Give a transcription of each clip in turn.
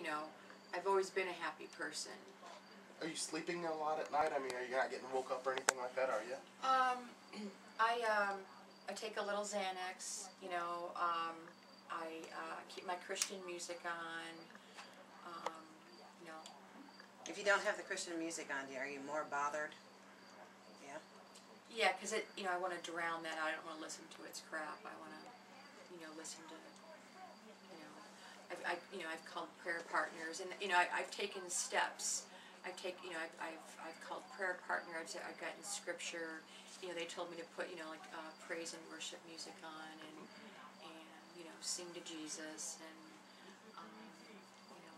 you know, I've always been a happy person. Are you sleeping a lot at night? I mean, are you not getting woke up or anything like that, are you? I take a little Xanax, you know, I keep my Christian music on, you know. If you don't have the Christian music on, are you more bothered? Yeah? Yeah, because you know, I want to drown that. I don't want to listen to its crap. I want to, you know, listen to, you know, I've called prayer partners, and you know, I've taken steps. You know, I've called prayer partner. I've gotten scripture. You know, they told me to put, you know, like praise and worship music on, and you know, sing to Jesus, and you know,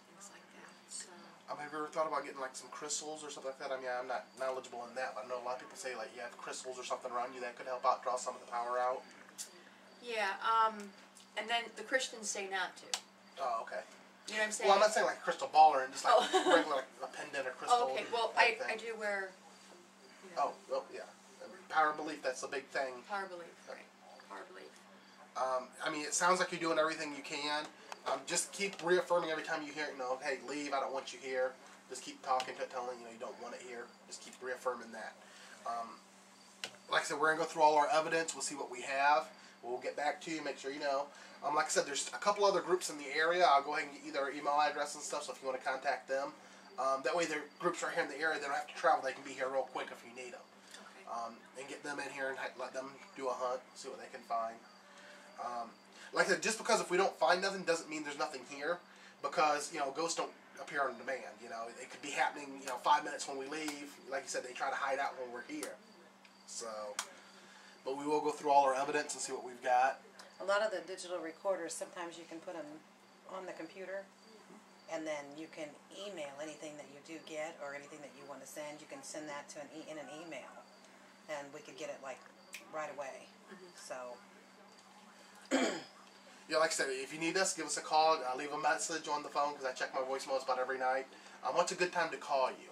things like that. So. Have you ever thought about getting like some crystals or something like that? I mean, I'm not knowledgeable in that, but I know a lot of people say like you have crystals or something around you that could help out draw some of the power out. Yeah, and then the Christians say not to. Oh, okay. You know what I'm saying? Well, I'm not saying like a crystal ball or just like regular like a pendant or crystal. Oh, okay. Well, I do wear. You know, well, yeah. Power of belief, that's a big thing. Power of belief, right. Power of belief. I mean, it sounds like you're doing everything you can. Just keep reaffirming every time you hear it, you know, hey, leave, I don't want you here. Just keep talking to it, telling you know you don't want it here. Just keep reaffirming that. Like I said, we're going to go through all our evidence. We'll see what we have. We'll get back to you, make sure you know. Like I said, there's a couple other groups in the area. I'll go ahead and get you their email address and stuff, so if you want to contact them. That way their groups right here in the area, they don't have to travel. They can be here real quick if you need them. Okay. And get them in here and let them do a hunt, see what they can find. Like I said, just because if we don't find nothing doesn't mean there's nothing here, because, you know, ghosts don't appear on demand. You know, it could be happening, you know, 5 minutes when we leave. Like you said, they try to hide out when we're here. So, but we will go through all our evidence and see what we've got. A lot of the digital recorders, sometimes you can put them on the computer, and then you can email anything that you do get or anything that you want to send. You can send that to in an email, and we could get it like right away. So. Yeah, like I said, if you need us, give us a call. Leave a message on the phone, because I check my voicemails about every night. What's a good time to call you?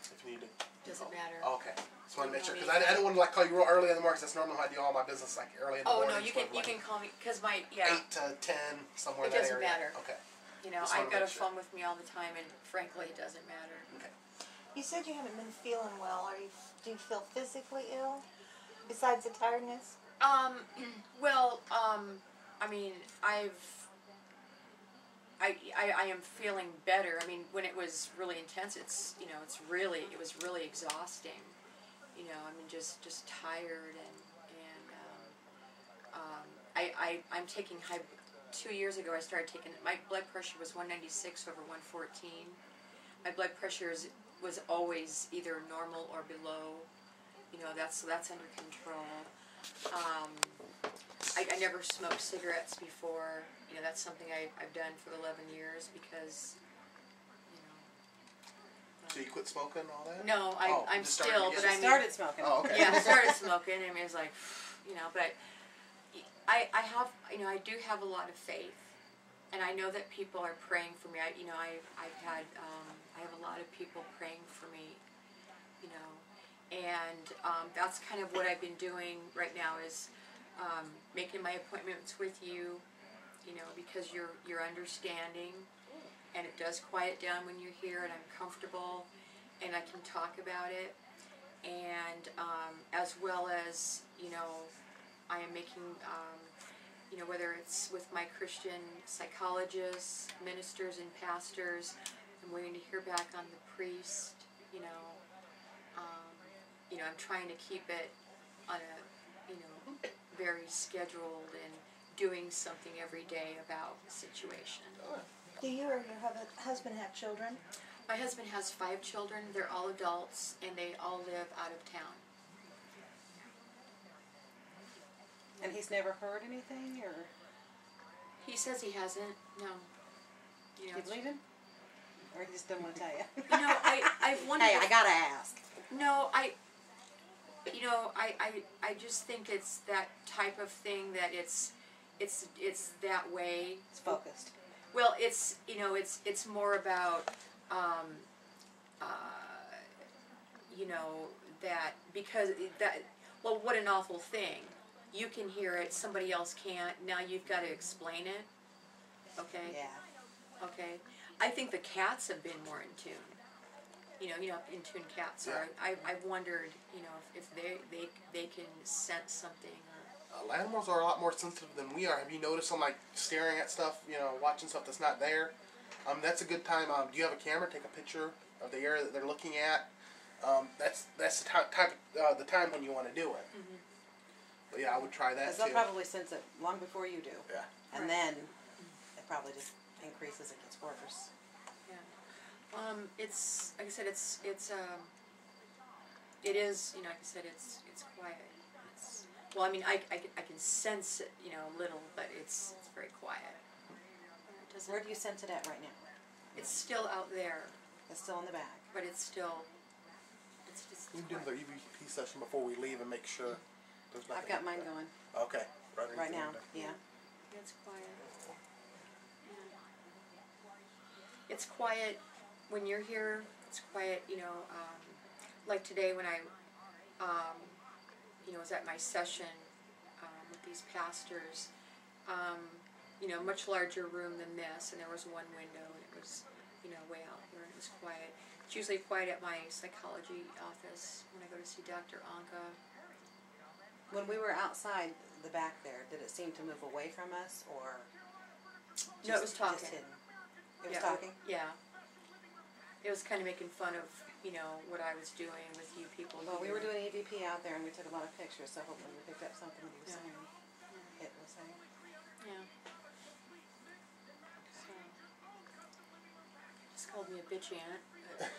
If you need to. Doesn't matter. Okay. Just want to make sure, because I don't want to like call you real early in the morning, because that's normally how I do all my business, like early in the morning. Oh no, you can call me, because my 8 to 10, somewhere in that area. It doesn't matter. Okay. You know, I've got a phone with me all the time, and frankly, it doesn't matter. Okay. You said you haven't been feeling well. Do you feel physically ill besides the tiredness? Well, I mean, I am feeling better. I mean, when it was really intense, it was really exhausting. You know, I mean, just tired, and I'm taking 2 years ago I started taking, my blood pressure was 196 over 114. My blood pressure was always either normal or below. You know, that's under control. I never smoked cigarettes before. You know, that's something I've done for 11 years because, you know. So you quit smoking and all that? No, I'm still, but I started smoking. Oh, okay. Yeah, I started smoking. I mean, it was like, you know, but I have, you know, I do have a lot of faith, and I know that people are praying for me. You know, I have a lot of people praying for me, you know, and that's kind of what I've been doing right now is making my appointments with you, you know, because you're understanding, and it does quiet down when you're here, and I'm comfortable, and I can talk about it, and as well as, you know, I am making, you know, whether it's with my Christian psychologists, ministers, and pastors, I'm waiting to hear back on the priest, you know. You know, I'm trying to keep it on a, you know, very scheduled and doing something every day about the situation. Do you or your husband have children? My husband has 5 children. They're all adults, and they all live out of town. And he's never heard anything, or? He says he hasn't. No. You know, You believe him? Or he just doesn't want to tell you? You know, I've wondered. Hey, I gotta ask. No, you know, I just think it's that type of thing that it's that way. It's focused. Well, it's, you know, it's more about, you know, that, because that, well, what an awful thing. You can hear it, somebody else can't, now you've got to explain it, okay? Yeah. Okay, I think the cats have been more in tune. You know, in tune cats are. I've wondered, you know, if they can sense something or. Animals are a lot more sensitive than we are. Have you noticed them like staring at stuff, you know, watching stuff that's not there? That's a good time. Do you have a camera? Take a picture of the area that they're looking at. That's the the time when you want to do it. Mm-hmm. But yeah, I would try that Because too. they'll probably sense it long before you do. Yeah. And Right. then it probably just increases, it gets worse. It's like I said, it is, you know, like I said, it's quiet. Well, I mean, I can sense it, you know, a little, but it's very quiet. It doesn't. Where do you sense it at right now? It's still out there, It's still in the back. but it's just. We can do the EVP session before we leave and make sure there's nothing. I've got mine going Okay. right now. Yeah. It's quiet. Yeah. It's quiet when you're here. It's quiet, you know. Like today when I, you know, was at my session with these pastors. You know, much larger room than this, and there was one window, and it was, you know, way out here, and it was quiet. It's usually quiet at my psychology office when I go to see Dr. Anka. When we were outside the back there, did it seem to move away from us, or? No, it was talking. Just hidden? It was Yeah, talking? Yeah. It was kind of making fun of, you know, what I was doing with you people. Well, we here. were doing EVP out there, and we took a lot of pictures, so hopefully we picked up something that you were Yeah. saying. It was saying. Yeah. So, just called me a bitch aunt.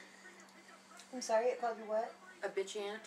I'm sorry, it called you what? A bitch aunt.